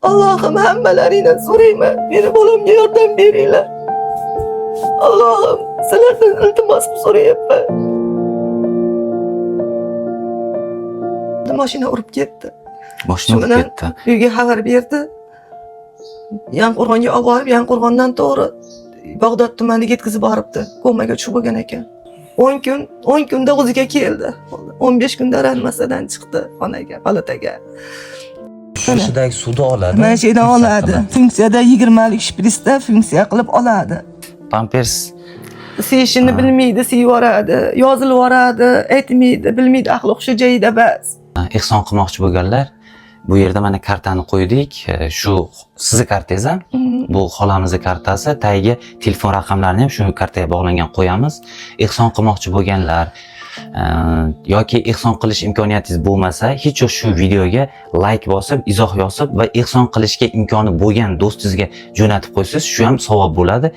Allohim hammalaringdan so'rayman. Meni bolamga yordam beringlar. Allohim, sizlardan iltimos qilib so'rayapman. Mashina urib ketdi. Mashina urib ketdi. Uyga xabar berdi. Yangiqo'rg'onga olib borib, Yangiqo'rg'ondan to'g'ri Bag'dod tumaniga yetkazib boribdi. Komaga tushib bo'lgan ekan. 10 kunda o'ziga keldi. 15 kunda reanimatsiyadan chiqdi xonaga, palataga. Shunday suvda oladi. Mana shu yerdan oladi. Funksiyada 20 lik shpritsda funksiya qilib oladi. Pampers Seyishini bilmaydi, siyvoradi, yozilib yoradi, aytmaydi, bilmaydi, aqli hushi joyida bas. ehson qilmoqchi bo'lganlar, bu yerda mana kartani qo'ydik. Shu sizni kartangiz ham, bu xolamizning kartasi, tagiga telefon raqamlarini ham shu kartaga bog'langan qo'yamiz. Ehson qilmoqchi bo'lganlar yoki ehson qilish imkoniyatingiz bo'lmasa, hech yo'q shu videoga like bosib, izoh yozib va ehson qilishga imkoni bo'lgan do'stingizga jo'natib qo'ysangiz, shu ham savob bo'ladi.